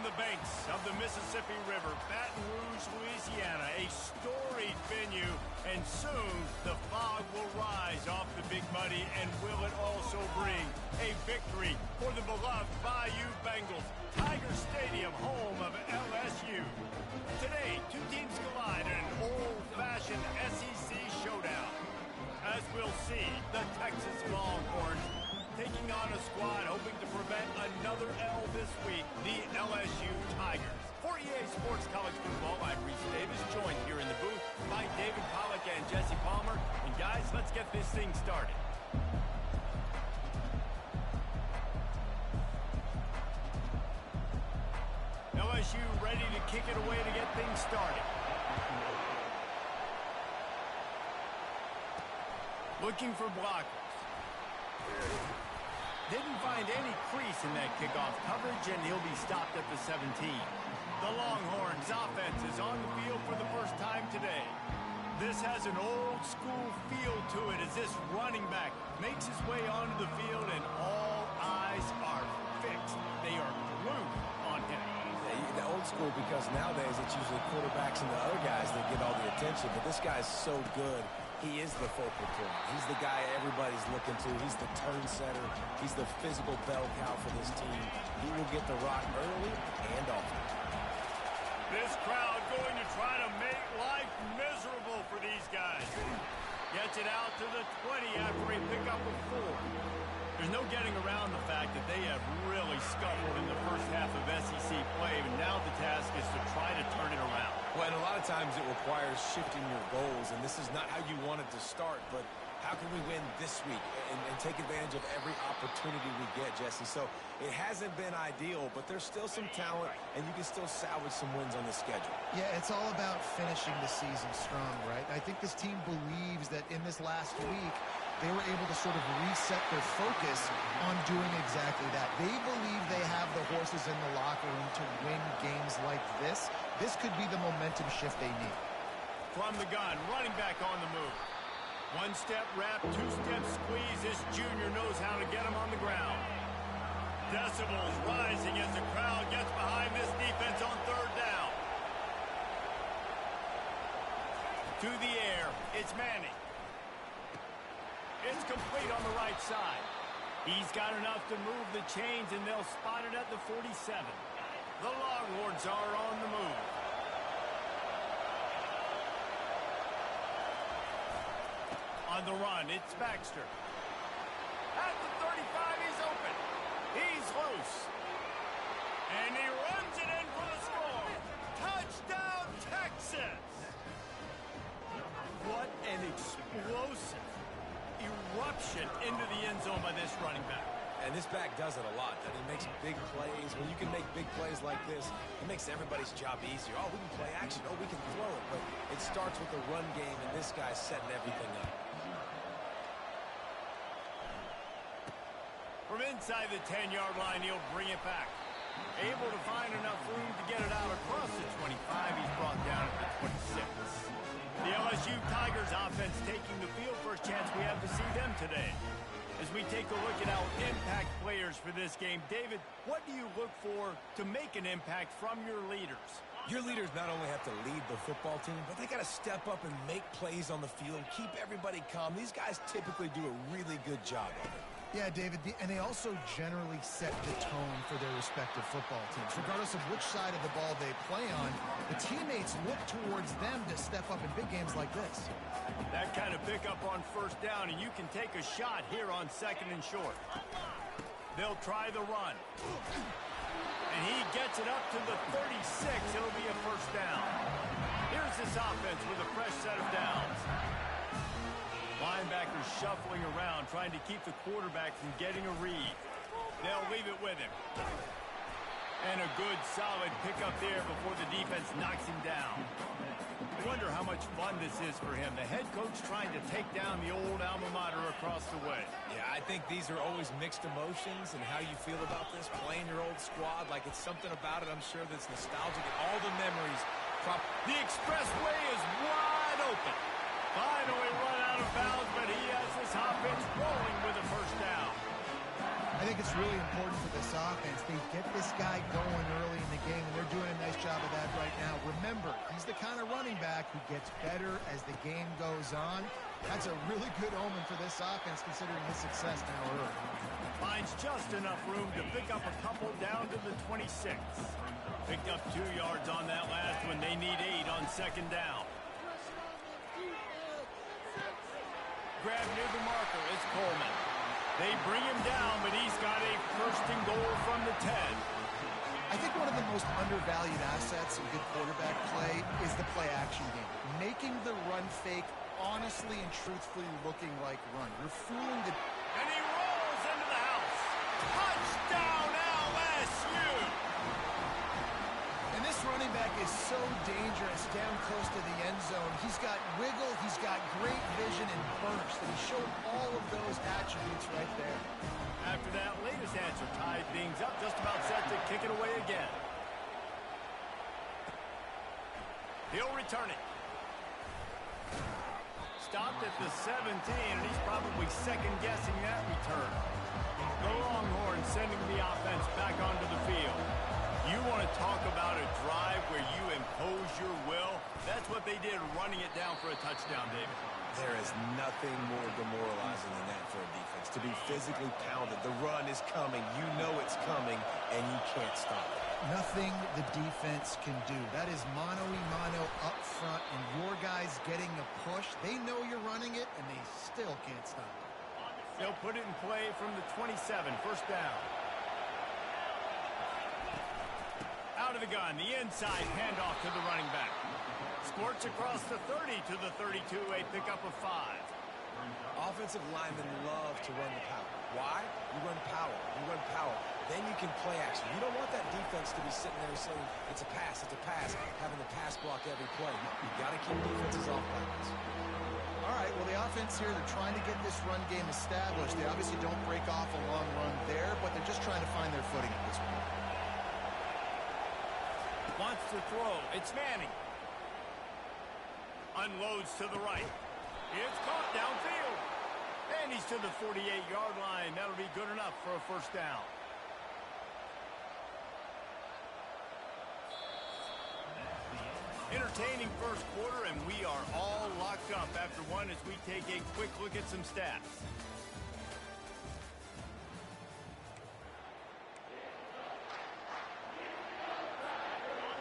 On the banks of the Mississippi River, Baton Rouge, Louisiana, a storied venue, and soon the fog will rise off the Big Muddy, and will it also bring a victory for the beloved Bayou Bengals. Tiger Stadium, home of LSU. Today, two teams collide in an old-fashioned SEC showdown. As we'll see, the Texas Longhorns taking on a squad hoping to prevent another L this week, the LSU Tigers. For EA Sports College Football, I'm Reese Davis, joined here in the booth by David Pollack and Jesse Palmer. And guys, let's get this thing started. LSU ready to kick it away to get things started. Looking for blockers. Didn't find any crease in that kickoff coverage, and he'll be stopped at the 17. The Longhorns offense is on the field for the first time today. This has an old-school feel to it as this running back makes his way onto the field, and all eyes are fixed. They are glued on him. The old school, because nowadays it's usually quarterbacks and the other guys that get all the attention, but this guy's so good. He is the focal point. He's the guy everybody's looking to. He's the turn setter. He's the physical bell cow for this team. He will get the rock early and often. This crowd going to try to make life miserable for these guys. Gets it out to the 20 after a pickup of 4. There's no getting around the fact that they have really scuffled in the first half of SEC play, and now the task is to try to turn it around. Well, and a lot of times it requires shifting your goals, and this is not how you want it to start, but how can we win this week and take advantage of every opportunity we get, Jesse? So it hasn't been ideal, but there's still some talent, and you can still salvage some wins on the schedule. Yeah, it's all about finishing the season strong, right? I think this team believes that in this last week, they were able to sort of reset their focus on doing exactly that. They believe they have the horses in the locker room to win games like this. This could be the momentum shift they need. From the gun, running back on the move. One-step wrap, two-step squeeze. This junior knows how to get him on the ground. Decibels rising as the crowd gets behind this defense on third down. To the air, it's Manning. It's complete on the right side. He's got enough to move the chains, and they'll spot it at the 47. The Longhorns are on the move. On the run, it's Baxter. At the 35, he's open. He's loose. And he runs it in for the score. Touchdown, Texas! What an explosive eruption into the end zone by this running back. And this back does it a lot. That he makes big plays. When you can make big plays like this, it makes everybody's job easier. Oh, we can play action. Oh, we can throw it. But it starts with the run game, and this guy's setting everything up. From inside the 10-yard line, he'll bring it back. Able to find enough room to get it out across the 25. He's brought down at the 26. The LSU Tigers offense taking the field. First chance we have to see them today. As we take a look at our impact players for this game, David, what do you look for to make an impact from your leaders? Your leaders not only have to lead the football team, but they got to step up and make plays on the field, keep everybody calm. These guys typically do a really good job of it. Yeah, David, and they also generally set the tone for their respective football teams. Regardless of which side of the ball they play on, the teammates look towards them to step up in big games like this. That kind of pickup on first down, and you can take a shot here on second and short. They'll try the run. And he gets it up to the 36. It'll be a first down. Here's this offense with a fresh set of downs. Linebackers shuffling around, trying to keep the quarterback from getting a read. They'll leave it with him. And a good, solid pickup there before the defense knocks him down. I wonder how much fun this is for him. The head coach trying to take down the old alma mater across the way. Yeah, I think these are always mixed emotions, and how you feel about this, playing your old squad, like it's something about it, I'm sure, that's nostalgic, and all the memories. The expressway is wide open. Finally run out of bounds, but he has this offense rolling with a first down. I think it's really important for this offense. They get this guy going early in the game, and they're doing a nice job of that right now. Remember, he's the kind of running back who gets better as the game goes on. That's a really good omen for this offense, considering his success now early. Finds just enough room to pick up a couple down to the 26. Picked up 2 yards on that last one. They need 8 on second down. Grab near the marker. It's Coleman. They bring him down, but he's got a first and goal from the 10. I think one of the most undervalued assets in good quarterback play is the play-action game. Making the run fake honestly and truthfully looking like run. You're fooling the... And he rolls into the house. Touchdown, LSU! And this running back is so dangerous down close to the end zone. He's got wiggle, he's got great vision and burst, and he showed all of those attributes right there. After that latest answer tied things up, just about set to kick it away again. He'll return it. Stopped at the 17, and he's probably second-guessing that return. The Longhorns sending the offense back onto the field. You want to talk about a drive where you impose your will? That's what they did, running it down for a touchdown, David. There is nothing more demoralizing than that for a defense. To be physically pounded, the run is coming, you know it's coming, and you can't stop it. Nothing the defense can do. That is mano-a-mano up front, and your guys getting a push. They know you're running it, and they still can't stop it. They'll put it in play from the 27, first down. Out of the gun, the inside handoff to the running back. Squirts across the 30 to the 32, a pickup of 5. Offensive linemen love to run the power. Why? You run power. You run power. Then you can play action. You don't want that defense to be sitting there saying, it's a pass, having the pass block every play. You got to keep defenses off balance. All right, well, the offense here, they're trying to get this run game established. They obviously don't break off a long run there, but they're just trying to find their footing at this point. Wants to throw. It's Manning. Unloads to the right. It's caught downfield. And he's to the 48-yard line. That'll be good enough for a first down. Entertaining first quarter, and we are all locked up after one as we take a quick look at some stats.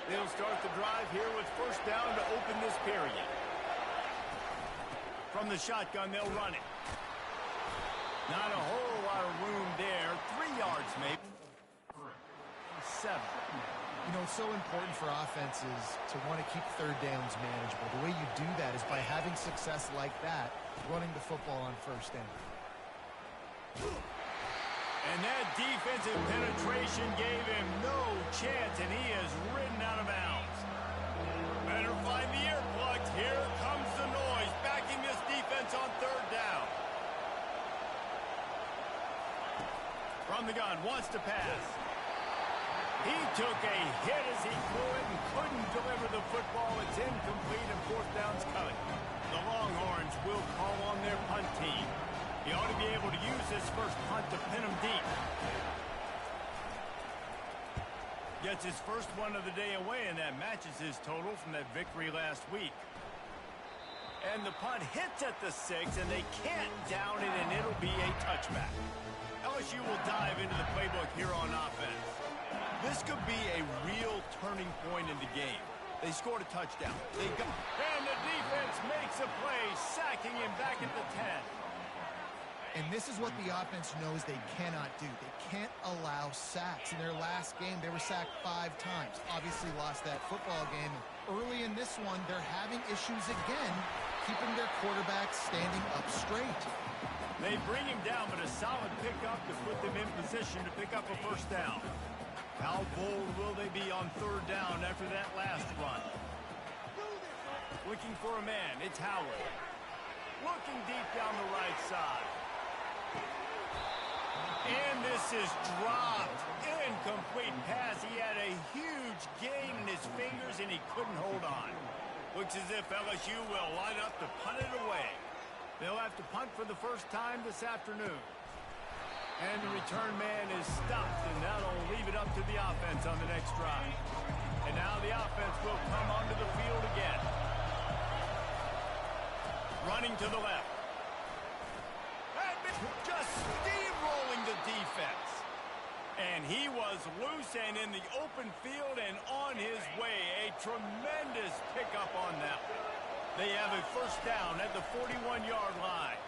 They'll start the drive here with first down to open this period. From the shotgun, they'll run it. Not a whole lot of room there. 3 yards, maybe. 7. You know, it's so important for offenses to want to keep third downs manageable. The way you do that is by having success like that, running the football on first down. And that defensive penetration gave him no chance, and he is ridden out of bounds. Better find the earplugs. Here comes the noise, backing this defense on third down. From the gun, wants to pass. He took a hit as he threw it and couldn't deliver the football. It's incomplete, and fourth down's coming. The Longhorns will call on their punt team. He ought to be able to use this first punt to pin him deep. Gets his first one of the day away, and that matches his total from that victory last week. And the punt hits at the 6, and they can't down it, and it'll be a touchback. LSU will dive into the playbook here on offense. This could be a real turning point in the game. They scored a touchdown. And the defense makes a play, sacking him back at the 10. And this is what the offense knows they cannot do. They can't allow sacks. In their last game, they were sacked 5 times. Obviously lost that football game. Early in this one, they're having issues again, keeping their quarterback standing up straight. They bring him down, but a solid pickup to put them in position to pick up a first down. How bold will they be on third down after that last run? Looking for a man. It's Howard. Looking deep down the right side. And this is dropped. Incomplete pass. He had a huge gain in his fingers, and he couldn't hold on. Looks as if LSU will line up to punt it away. They'll have to punt for the first time this afternoon. And the return man is stopped, and that'll leave it up to the offense on the next drive. And now the offense will come onto the field again. Running to the left. And just steamrolling the defense. And he was loose and in the open field and on his way. A tremendous pickup on that one. They have a first down at the 41-yard line.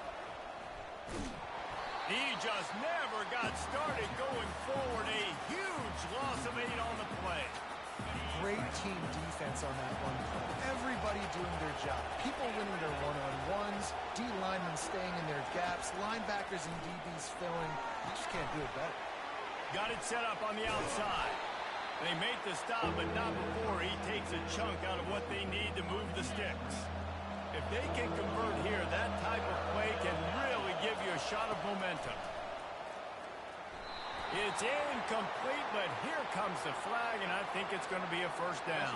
He just never got started going forward. A huge loss of 8 on the play. Great team defense on that one. Everybody doing their job. People winning their one-on-ones, D linemen staying in their gaps, linebackers and DBs filling. You just can't do it better. Got it set up on the outside. They make the stop, but not before he takes a chunk out of what they need to move the sticks. If they can convert here, that type of play can really give you a shot of momentum. It's incomplete, but here comes the flag, and I think it's going to be a first down.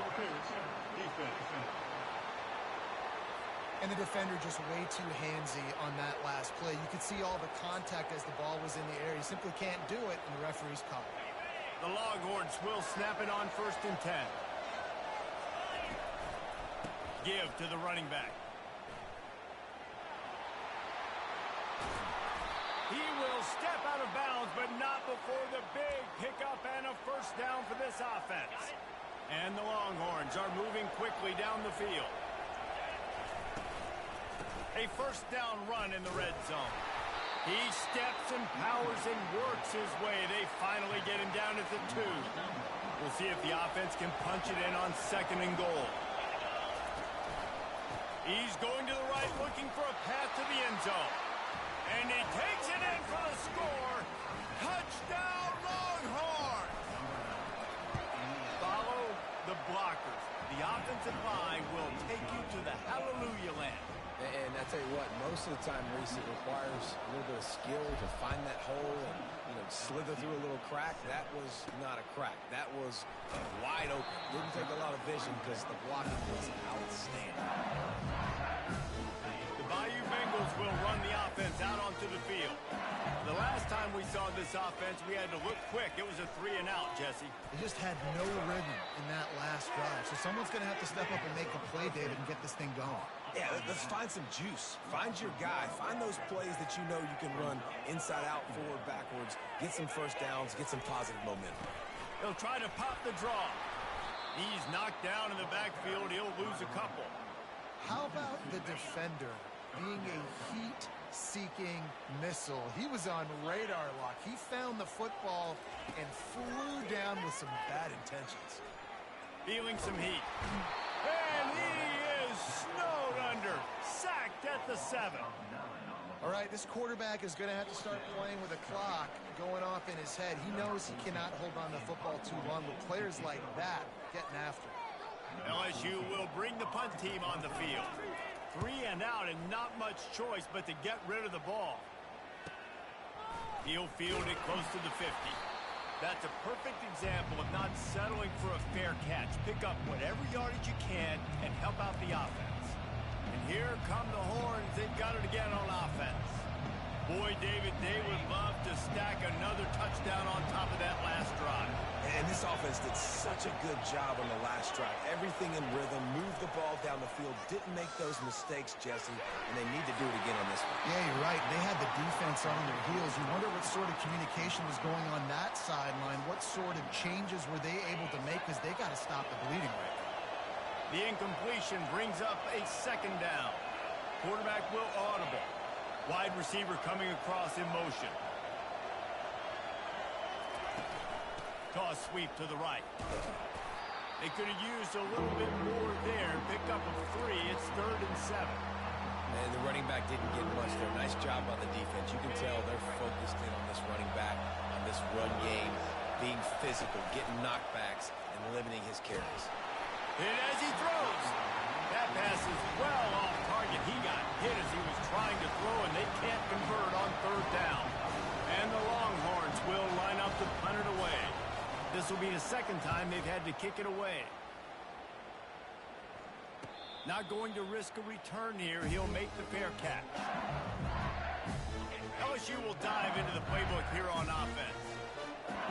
And the defender just way too handsy on that last play. You could see all the contact as the ball was in the air. He simply can't do it, and the referee's caught it. The Longhorns will snap it on 1st and 10. Give to the running back. He will step out of bounds, but not before the big pickup and a first down for this offense. And the Longhorns are moving quickly down the field. A first down run in the red zone. He steps and powers and works his way. They finally get him down at the 2. We'll see if the offense can punch it in on 2nd and goal. He's going to the right, looking for a path to the end zone. And he takes it in for the score. Touchdown, Longhorns! Follow the blockers. The offensive line will take you to the hallelujah land. And I tell you what, most of the time, Reese, it requires a little bit of skill to find that hole and, slither through a little crack. That was not a crack. That was wide open. Didn't take a lot of vision because the blocking was outstanding. The Bayou Bengals will run the offense out onto the field. The last time we saw this offense, we had to look quick. It was a 3-and-out, Jesse. They just had no rhythm in that last drive. So someone's going to have to step up and make a play, David, and get this thing going. Yeah, let's find some juice. Find your guy. Find those plays that you know you can run inside out, forward, backwards. Get some first downs. Get some positive momentum. He'll try to pop the draw. He's knocked down in the backfield. He'll lose a couple. How about the defender being a heat-seeking missile? He was on radar lock. He found the football and flew down with some bad intentions. Feeling some heat. And he is snowed under. Sacked at the 7. All right, this quarterback is going to have to start playing with a clock going off in his head. He knows he cannot hold on to the football too long with players like that getting after him. LSU will bring the punt team on the field. 3-and-out and not much choice but to get rid of the ball. He'll field it close to the 50. That's a perfect example of not settling for a fair catch. Pick up whatever yardage you can and help out the offense. And here come the Horns. They've got it again on offense. Boy, David, they would love to stack another touchdown on top of that last drive. And this offense did such a good job on the last drive. Everything in rhythm, moved the ball down the field, didn't make those mistakes, Jesse, and they need to do it again on this one. Yeah, you're right. They had the defense on their heels. You wonder what sort of communication was going on that sideline. What sort of changes were they able to make because they got to stop the bleeding right now. The incompletion brings up a 2nd down. Quarterback will audible. Wide receiver coming across in motion. Toss sweep to the right. They could have used a little bit more there. Picked up a 3. It's 3rd and 7. And the running back didn't get much there. Nice job by the defense. You can tell they're focused in on this running back, on this run game, being physical, getting knockbacks, and limiting his carries. And as he throws, that pass is well off target. He got hit as he was trying to throw, and they can't convert on 3rd down. And the Longhorns will line up to punt it away. This will be the 2nd time they've had to kick it away. Not going to risk a return here. He'll make the fair catch. LSU will dive into the playbook here on offense.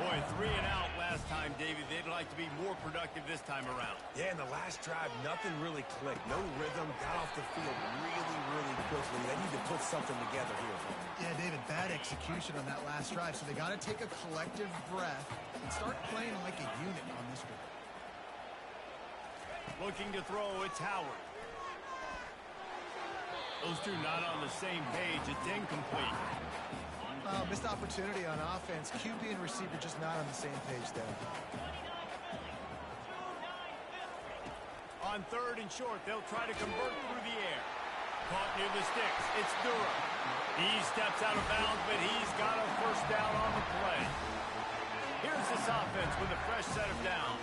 Boy, 3 and out last time, David. They'd like to be more productive this time around. Yeah, in the last drive, nothing really clicked. No rhythm, got off the field really, really quickly. They need to put something together here. Yeah, David, bad execution on that last drive, so they got to take a collective breath and start playing like a unit on this one. Looking to throw, it's Howard. Those two not on the same page. It's incomplete. Missed opportunity on offense. QB and receiver just not on the same page there. On 3rd and short, they'll try to convert through the air. Caught near the sticks. It's Durham. He steps out of bounds, but he's got a first down on the play. Here's this offense with a fresh set of downs.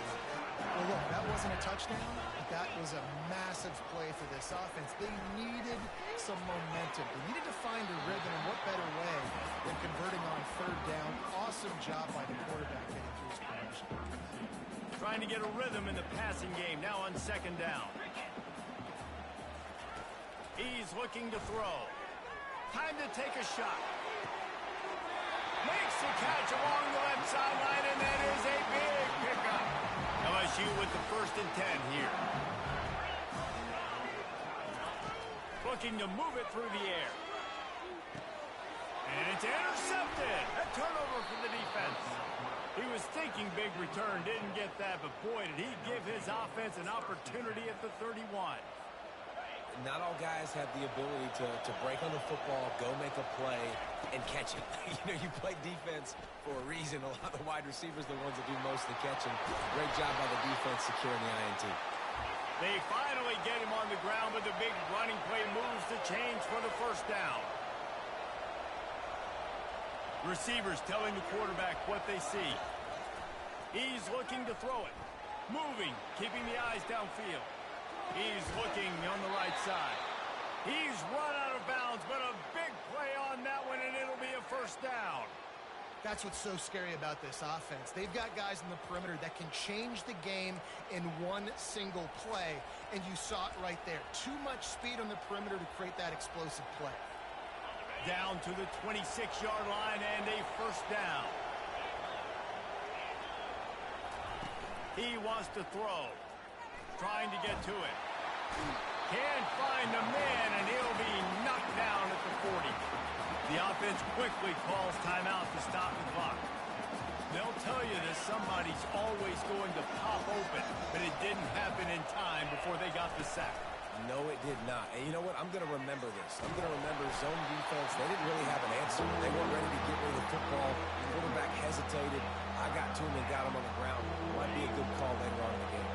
Well, look, that wasn't a touchdown, but that was a massive play for this offense. They needed some momentum. They needed to find a rhythm, and what better way than converting on 3rd down. Awesome job by the quarterback getting through his progression. Trying to get a rhythm in the passing game, now on 2nd down. He's looking to throw. Time to take a shot. Makes the catch along the left sideline, and that is a big pickup. LSU with the 1st and 10 here. Looking to move it through the air. And it's intercepted. A turnover for the defense. He was thinking big return, didn't get that, but boy, did he give his offense an opportunity at the 31. Not all guys have the ability to break on the football, go make a play, and catch it. You play defense for a reason. A lot of the wide receivers are the ones that do most of the catching. Great job by the defense securing the INT. They finally get him on the ground, but the big running play moves the chains for the 1st down. Receivers telling the quarterback what they see. He's looking to throw it. Moving, keeping the eyes downfield. He's looking on the right side. He's run out of bounds, but a big play on that one, and it'll be a 1st down. That's what's so scary about this offense. They've got guys in the perimeter that can change the game in one single play, and you saw it right there. Too much speed on the perimeter to create that explosive play. Down to the 26-yard line and a 1st down. He wants to throw. Trying to get to it. Can't find the man, and he'll be knocked down at the 40. The offense quickly calls timeout to stop the clock. They'll tell you that somebody's always going to pop open, but it didn't happen in time before they got the sack. No, it did not. And you know what? I'm going to remember this. I'm going to remember zone defense. They didn't really have an answer. They weren't ready to get rid of the football. The quarterback hesitated. I got to him and got him on the ground. Might be a good call later on in the game.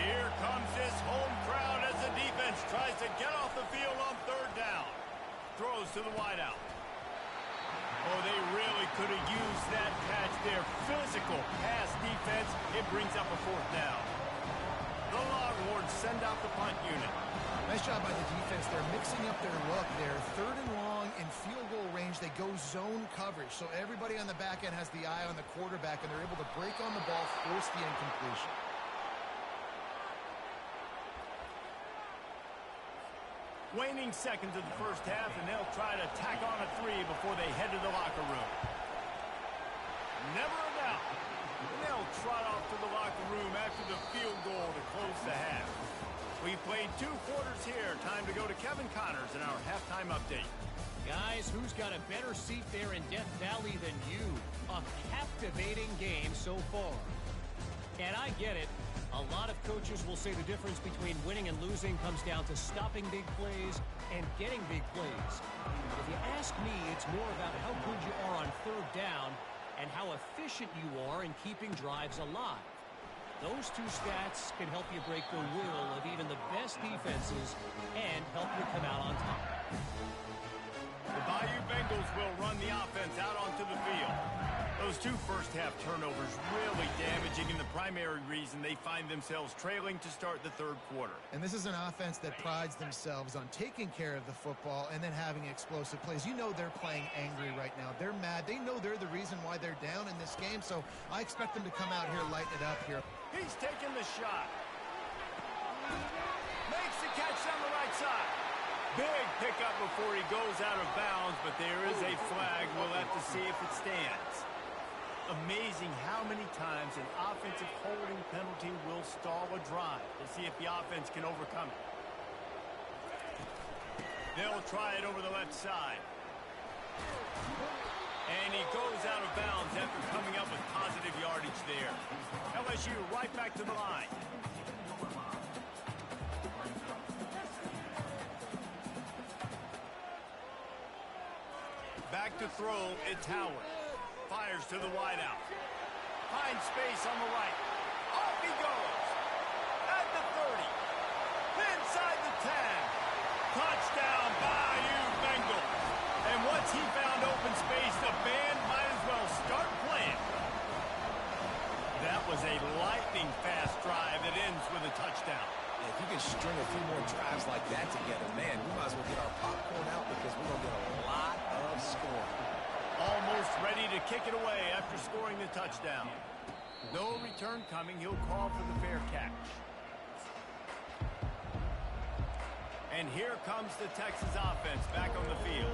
Here comes this home crowd as the defense tries to get off the field on 3rd down. Throws to the wideout. Oh, they really could have used that catch there. Physical pass defense. It brings up a 4th down. The Longhorns send out the punt unit. Nice job by the defense. They're mixing up their look there. 3rd and long in field goal range. They go zone coverage. So everybody on the back end has the eye on the quarterback, and they're able to break on the ball, force the incompletion. Waning seconds of the 1st half, and they'll try to tack on a 3 before they head to the locker room. Never a doubt. And they'll trot off to the locker room after the field goal to close the half. We played 2 quarters here. Time to go to Kevin Connors in our halftime update. Guys, who's got a better seat there in Death Valley than you? A captivating game so far. And I get it. A lot of coaches will say the difference between winning and losing comes down to stopping big plays and getting big plays. But if you ask me, it's more about how good you are on 3rd down and how efficient you are in keeping drives alive. Those 2 stats can help you break the will of even the best defenses and help you come out on top. The Bayou Bengals will run the offense out onto the field. Those 2 first-half turnovers really damaging, and the primary reason they find themselves trailing to start the 3rd quarter. And this is an offense that prides themselves on taking care of the football and then having explosive plays. You know they're playing angry right now. They're mad. They know they're the reason why they're down in this game, so I expect them to come out here, lighten it up here. He's taking the shot. Makes the catch down the right side. Big pickup before he goes out of bounds, but there is a flag. We'll have to see if it stands. Amazing how many times an offensive holding penalty will stall a drive. We'll see if the offense can overcome it. They'll try it over the left side. And he goes out of bounds after coming up with positive yardage there. LSU right back to the line. Back to throw, it's Howard. Fires to the wideout. Finds space on the right. Off he goes. At the 30. Inside the 10. Touchdown, Bayou Bengals. And once he found open space, the band might as well start playing. That was a lightning-fast drive that ends with a touchdown. If you can string a few more drives like that together, man, we might as well get our popcorn out because we're going to get a lot of scoring. Almost ready to kick it away after scoring the touchdown. No return coming. He'll call for the fair catch. And here comes the Texas offense back on the field.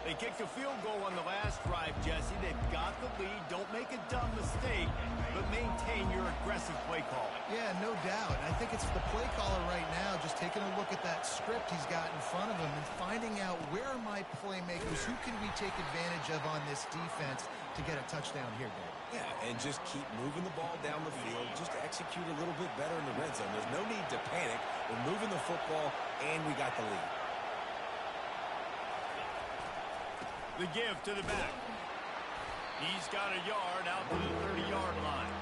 They kicked a field goal on the last drive, Jesse. They've got the lead. Don't make a dumb mistake, but maintain your aggressive play calling. Yeah, no doubt. I think it's the play caller right now just taking a look at that script he's got in front of him and finding out where are my playmakers, who can we take advantage of on this defense to get a touchdown here, Dave. Yeah, and just keep moving the ball down the field. Just execute a little bit better in the red zone. There's no need to panic. We're moving the football, and we got the lead. The give to the back. He's got a yard out to the 30-yard line.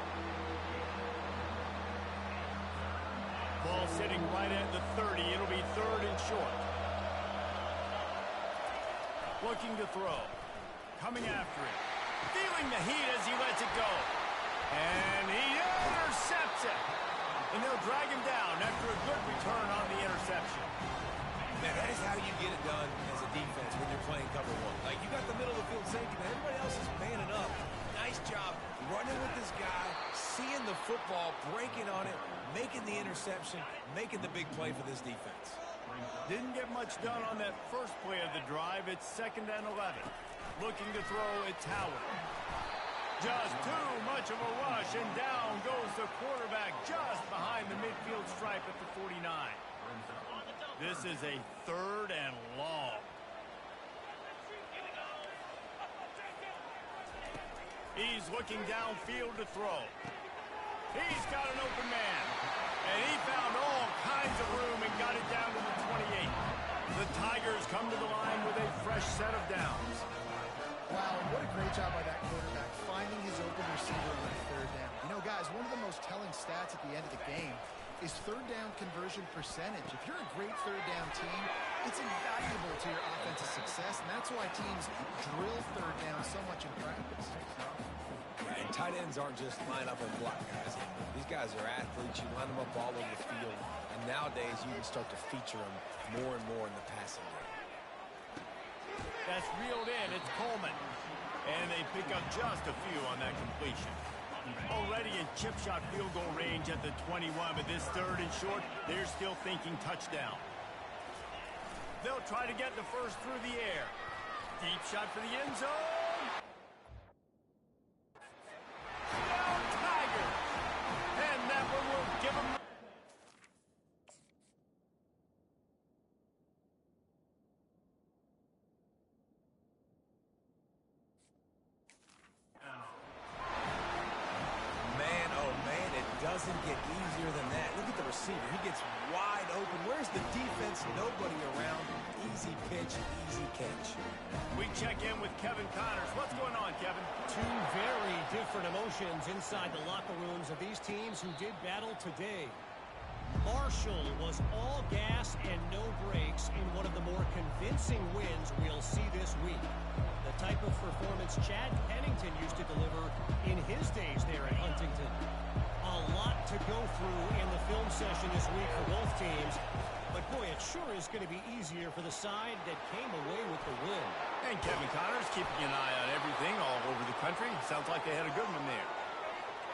Ball sitting right at the 30. It'll be third and short. Looking to throw. Coming after it. Feeling the heat as he lets it go. And he intercepts it. And they'll drag him down after a good return on the interception. Man, that is how you get it done as a defense when you're playing cover one. Like, you got the middle of the field safety, but everybody else is manning up. Nice job running with this guy, seeing the football, breaking on it, making the interception, making the big play for this defense. Didn't get much done on that first play of the drive. It's 2nd and 11. Looking to throw, it's Howard. Just too much of a rush, and down goes the quarterback just behind the midfield stripe at the 49. This is a 3rd and long. He's looking downfield to throw. He's got an open man. And he found all kinds of room and got it down to the 28. The Tigers come to the line with a fresh set of downs. Wow, and what a great job by that quarterback, finding his open receiver on that 3rd down. You know, guys, one of the most telling stats at the end of the game is 3rd down conversion percentage. If you're a great 3rd down team, it's invaluable to your offensive success, and that's why teams drill 3rd down so much in practice. Yeah, and tight ends aren't just line up and block guys. These guys are athletes. You line them up all over the field, and nowadays you can start to feature them more and more in the passing game. That's reeled in. It's Coleman. And they pick up just a few on that completion. Already in chip shot field goal range at the 21, but this 3rd and short, they're still thinking touchdown. They'll try to get the first through the air. Deep shot for the end zone. Down Tiger. And that one will give them... Doesn't get easier than that. Look at the receiver. He gets wide open. Where's the defense? Nobody around. Easy pitch, easy catch. We check in with Kevin Connors. What's going on, Kevin? Two very different emotions inside the locker rooms of these teams who did battle today. Marshall was all gas and no brakes in one of the more convincing wins we'll see this week. The type of performance Chad Pennington used to deliver in his days there at Huntington. A lot to go through in the film session this week for both teams. But, boy, it sure is going to be easier for the side that came away with the win. And Kevin Connors keeping an eye on everything all over the country. Sounds like they had a good one there.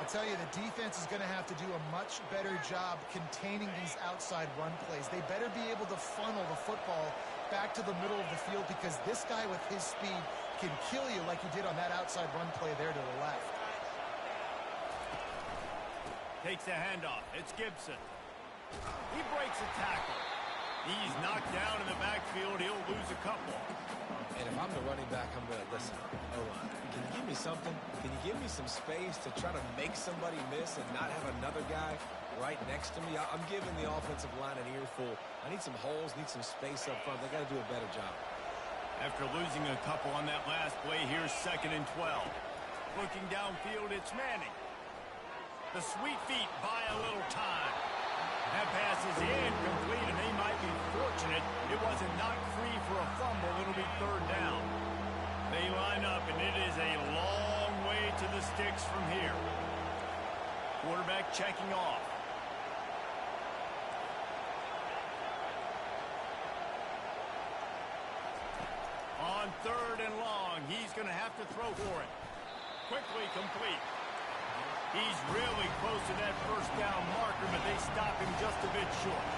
I'll tell you, the defense is going to have to do a much better job containing these outside run plays. They better be able to funnel the football back to the middle of the field because this guy with his speed can kill you like he did on that outside run play there to the left. Takes a handoff. It's Gibson. He breaks a tackle. He's knocked down in the backfield. He'll lose a couple. And if I'm the running back, I'm going to listen. Can you give me something? Can you give me some space to try to make somebody miss and not have another guy right next to me? I'm giving the offensive line an earful. I need some holes, need some space up front. They got to do a better job. After losing a couple on that last play, here's 2nd and 12. Looking downfield, it's Manning. The sweet feet buy a little time. That pass is incomplete, and they might be fortunate it wasn't knocked free for a fumble. It'll be 3rd down. They line up, and it is a long way to the sticks from here. Quarterback checking off. On 3rd and long, he's going to have to throw for it. Quickly complete. He's really close to that 1st down marker, but they stop him just a bit short.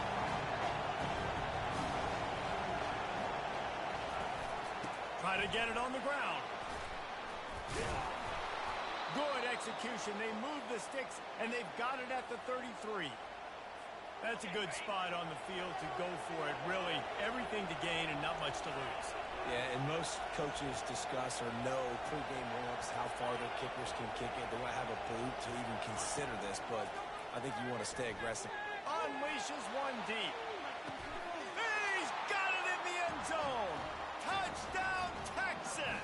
Try to get it on the ground. Good execution. They move the sticks, and they've got it at the 33. That's a good spot on the field to go for it. Really, everything to gain and not much to lose. Yeah, and most coaches discuss or know pregame warm-ups how far their kickers can kick it. They want to have a boot to even consider this, but I think you want to stay aggressive. Unleashes one deep. He's got it in the end zone. Touchdown, Texas.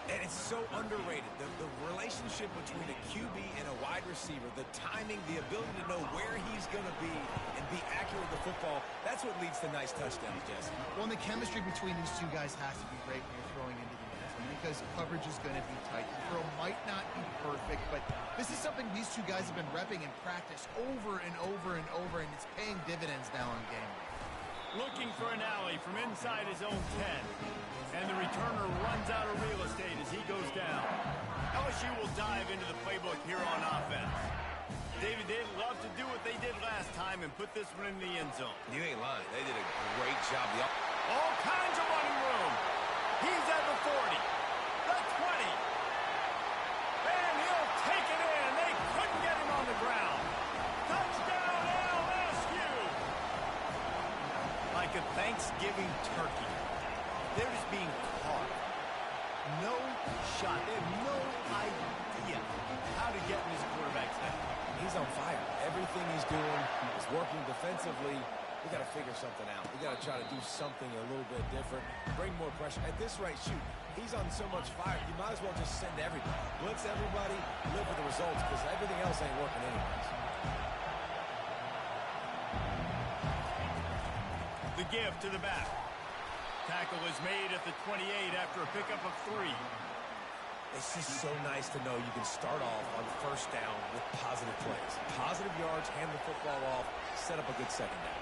And it's so underrated. The relationship between a QB and a wide receiver, the timing, the ability to know where he's going to be and be accurate with the football, that's what leads to nice touchdowns, Jesse. Well, and the chemistry between these two guys has to be great when you're throwing into the end zone because coverage is going to be tight. The throw might not be perfect, but this is something these two guys have been repping in practice over and over and over, and it's paying dividends now on game. Looking for an alley from inside his own 10. And the returner runs out of real estate as he goes down. LSU will dive into the playbook here on offense. David, they'd love to do what they did last time and put this one in the end zone. You ain't lying. They did a great job. All kinds of running room. He's at the 40, the 20. And he'll take it in. They couldn't get him on the ground. Touchdown, LSU. Like a Thanksgiving turkey. They're just being caught. No shot. They have no idea how to get in his quarterback's head. He's on fire. Everything he's doing is working defensively. We got to figure something out. We got to try to do something a little bit different. Bring more pressure. At this rate, shoot, he's on so much fire. You might as well just send everybody. Blitz everybody, live with the results because everything else ain't working anyways. The give to the back. Tackle is made at the 28 after a pickup of 3. It's just so nice to know you can start off on 1st down with positive plays. Positive yards, hand the football off, set up a good 2nd down.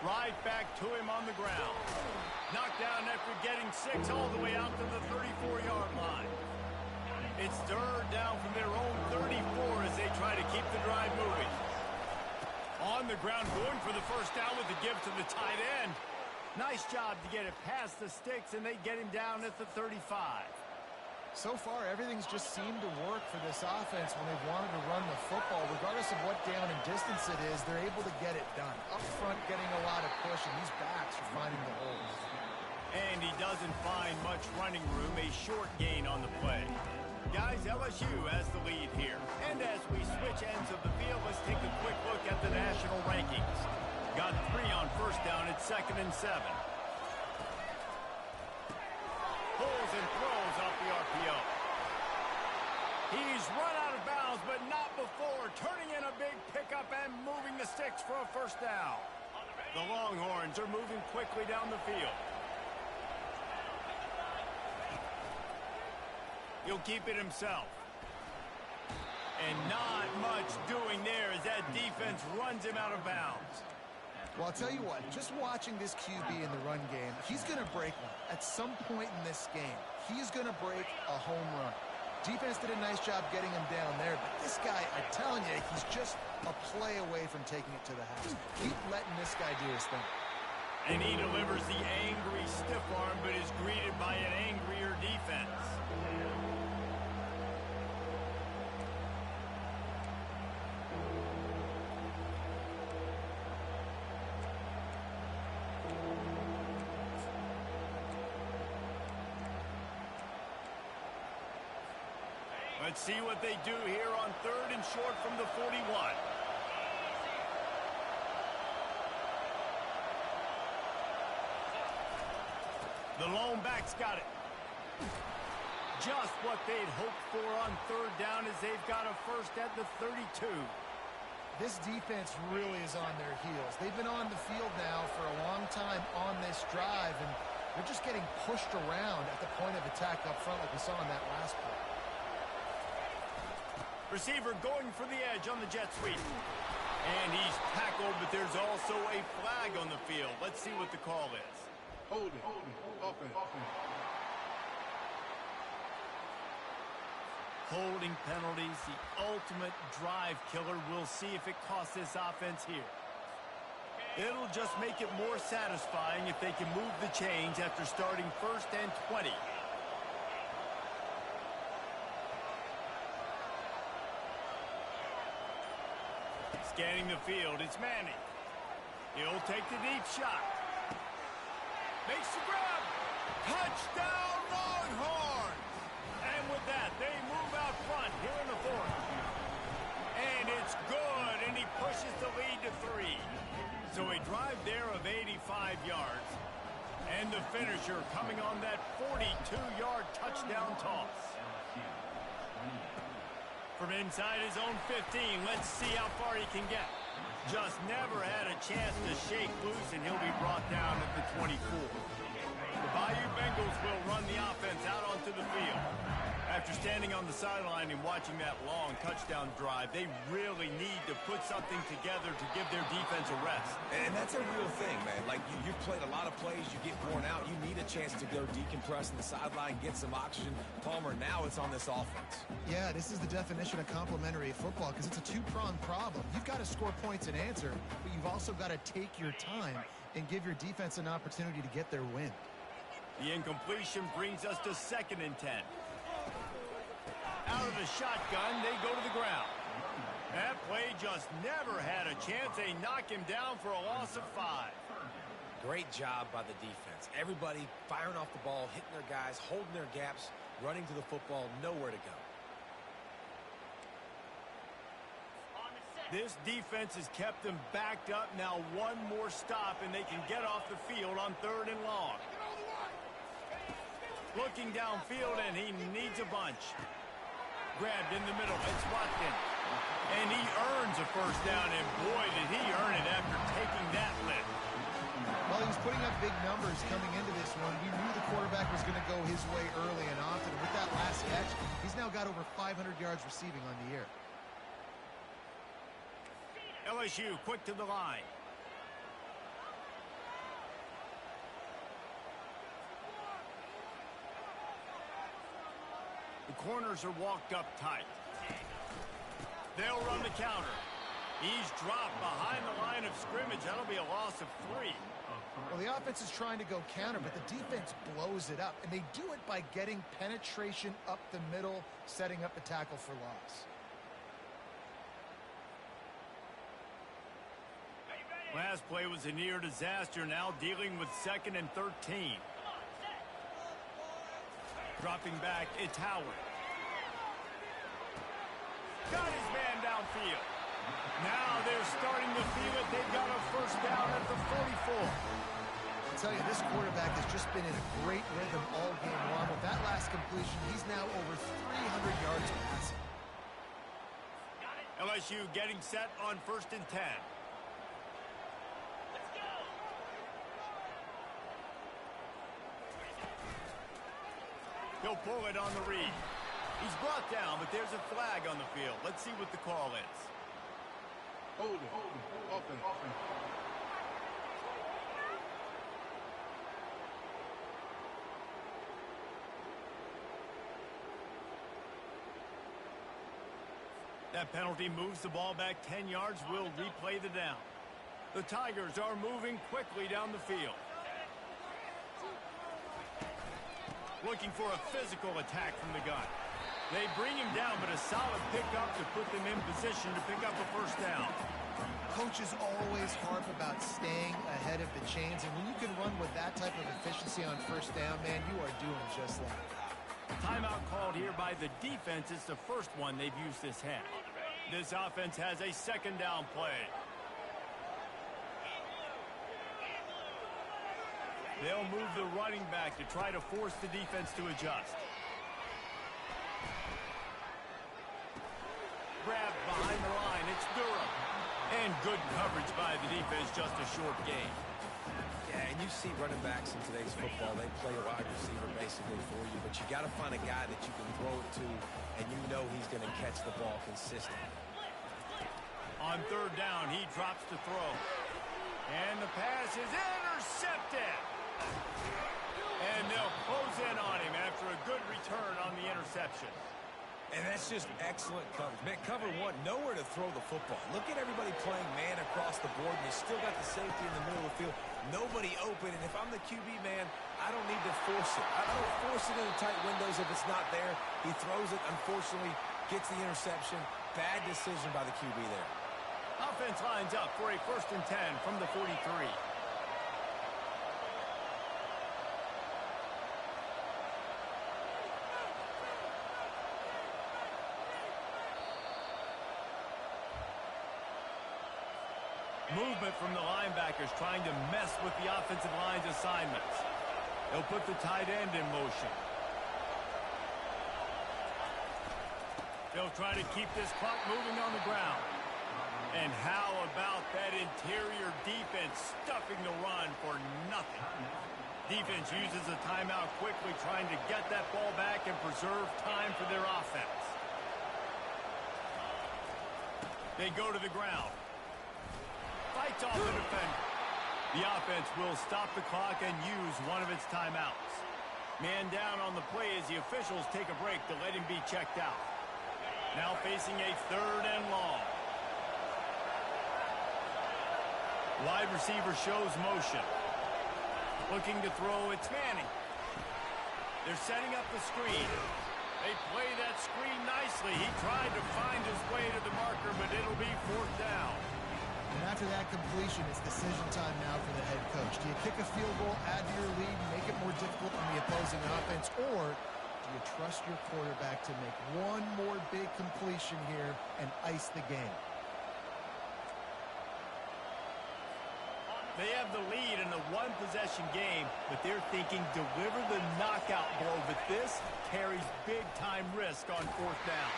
Right back to him on the ground. Knocked down after getting 6 all the way out to the 34-yard line. It's 3rd down from their own 34 as they try to keep the drive moving. On the ground, going for the 1st down with the give to the tight end. Nice job to get it past the sticks, and they get him down at the 35. So far, everything's just seemed to work for this offense when they've wanted to run the football. Regardless of what down and distance it is, they're able to get it done. Up front, getting a lot of push, and these backs are finding the holes. And he doesn't find much running room, a short gain on the play. Guys, LSU has the lead here. And as we switch ends of the field, let's take a quick look at the national rankings. Got 3 on 1st down at 2nd and 7. Pulls and throws off the RPO. He's run out of bounds, but not before. Turning in a big pickup and moving the sticks for a 1st down. The Longhorns are moving quickly down the field. He'll keep it himself. And not much doing there as that defense runs him out of bounds. Well, I'll tell you what, just watching this QB in the run game, he's going to break one. At some point in this game, he's going to break a home run. Defense did a nice job getting him down there, but this guy, I'm telling you, he's just a play away from taking it to the house. Keep letting this guy do his thing. And he delivers the angry stiff arm, but is greeted by an angrier defense. Let's see what they do here on 3rd and short from the 41. The lone back's got it. Just what they'd hoped for on 3rd down as they've got a first at the 32. This defense really is on their heels. They've been on the field now for a long time on this drive, and they're just getting pushed around at the point of attack up front like we saw in that last play. Receiver going for the edge on the jet sweep. And he's tackled, but there's also a flag on the field. Let's see what the call is. Holding. Offense. Holding penalties, the ultimate drive killer. We'll see if it costs this offense here. It'll just make it more satisfying if they can move the chains after starting 1st and 20. Scanning the field, it's Manning. He'll take the deep shot. Makes the grab. Touchdown, Longhorns! And with that, they move out front here in the 4th. And it's good, and he pushes the lead to 3. So a drive there of 85 yards. And the finisher coming on that 42-yard touchdown toss. From inside his own 15, let's see how far he can get. Just never had a chance to shake loose, and he'll be brought down at the 24. The Bayou Bengals will run the offense out onto the field. After standing on the sideline and watching that long touchdown drive, they really need to put something together to give their defense a rest. And that's a real thing, man. Like, you've played a lot of plays, you get worn out, you need a chance to go decompress on the sideline, get some oxygen. Palmer, now it's on this offense. Yeah, this is the definition of complementary football because it's a two-pronged problem. You've got to score points and answer, but you've also got to take your time and give your defense an opportunity to get their win. The incompletion brings us to 2nd and 10. Out of the shotgun, they go to the ground. That play just never had a chance. They knock him down for a loss of 5. Great job by the defense. Everybody firing off the ball, hitting their guys, holding their gaps, running to the football, nowhere to go. This defense has kept them backed up. Now one more stop, and they can get off the field on 3rd and long. Looking downfield, and he needs a bunch. Grabbed in the middle. It's Watkins. And he earns a first down, and boy, did he earn it after taking that lift. Well, he was putting up big numbers coming into this one. We knew the quarterback was going to go his way early and often. And with that last catch, he's now got over 500 yards receiving on the year. LSU quick to the line. The corners are walked up tight. They'll run the counter. He's dropped behind the line of scrimmage. That'll be a loss of 3. Well, the offense is trying to go counter, but the defense blows it up. And they do it by getting penetration up the middle, setting up the tackle for loss. Last play was a near disaster. Now dealing with 2nd and 13. Dropping back, it's Howard. Got his man downfield. Now they're starting to feel it. They've got a first down at the 44. I'll tell you, this quarterback has just been in a great rhythm all game long. With that last completion, he's now over 300 yards passing. LSU getting set on 1st and 10. He'll pull it on the read. He's brought down, but there's a flag on the field. Let's see what the call is. Holding. Offense. That penalty moves the ball back 10 yards. We'll replay the down. The Tigers are moving quickly down the field. Looking for a physical attack from the gun. They bring him down, but a solid pickup to put them in position to pick up a first down. Coaches always harp about staying ahead of the chains, and when you can run with that type of efficiency on first down, man, you are doing just that. Timeout called here by the defense. It's the first one they've used this half. This offense has a second down play. They'll move the running back to try to force the defense to adjust. Grab behind the line. It's Durham. And good coverage by the defense, just a short gain. Yeah, and you see running backs in today's football, they play a wide receiver basically for you, but you got to find a guy that you can throw it to, and you know he's going to catch the ball consistently. On third down, he drops to throw. And the pass is intercepted. And they'll close in on him after a good return on the interception. And that's just excellent coverage. Man, cover one, nowhere to throw the football. Look at everybody playing man across the board, and you still got the safety in the middle of the field. Nobody open, and if I'm the QB, man, I don't need to force it. I don't force it into tight windows if it's not there. He throws it, unfortunately, gets the interception. Bad decision by the QB there. Offense lines up for a 1st and 10 from the 43. Movement from the linebackers trying to mess with the offensive line's assignments. They'll put the tight end in motion. They'll try to keep this clock moving on the ground. And how about that interior defense stuffing the run for nothing? Defense uses a timeout quickly, trying to get that ball back and preserve time for their offense. They go to the ground. Fights off the defender. The offense will stop the clock and use one of its timeouts. Man down on the play as the officials take a break to let him be checked out. Now facing a 3rd and long. Wide receiver shows motion. Looking to throw, it's Manning. They're setting up the screen. They play that screen nicely. He tried to find his way to the marker, but it'll be 4th down. And after that completion, it's decision time now for the head coach. Do you kick a field goal, add to your lead, make it more difficult on the opposing offense, or do you trust your quarterback to make one more big completion here and ice the game? They have the lead in a one-possession game, but they're thinking deliver the knockout blow, but this carries big-time risk on 4th down.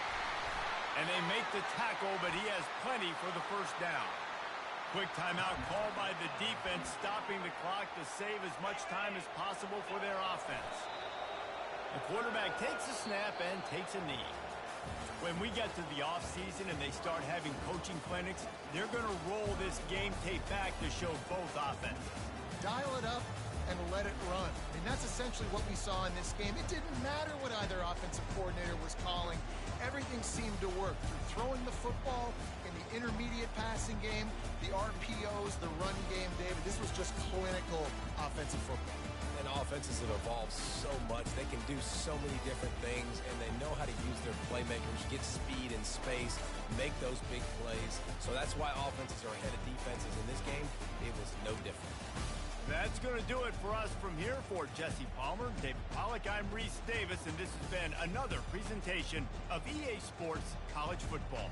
And they make the tackle, but he has plenty for the 1st down. Quick timeout called by the defense, stopping the clock to save as much time as possible for their offense. The quarterback takes a snap and takes a knee. When we get to the offseason and they start having coaching clinics, they're going to roll this game tape back to show both offenses. Dial it up and let it run. And that's essentially what we saw in this game. It didn't matter what either offensive coordinator was calling. Everything seemed to work. Through throwing the football, in the intermediate passing game, the RPOs, the run game, David, this was just clinical offensive football. And offenses have evolved so much. They can do so many different things, and they know how to use their playmakers, get speed and space, make those big plays. So that's why offenses are ahead of defenses. In this game, it was no different. That's going to do it for us from here. For Jesse Palmer, David Pollack, I'm Reese Davis, and this has been another presentation of EA Sports College Football.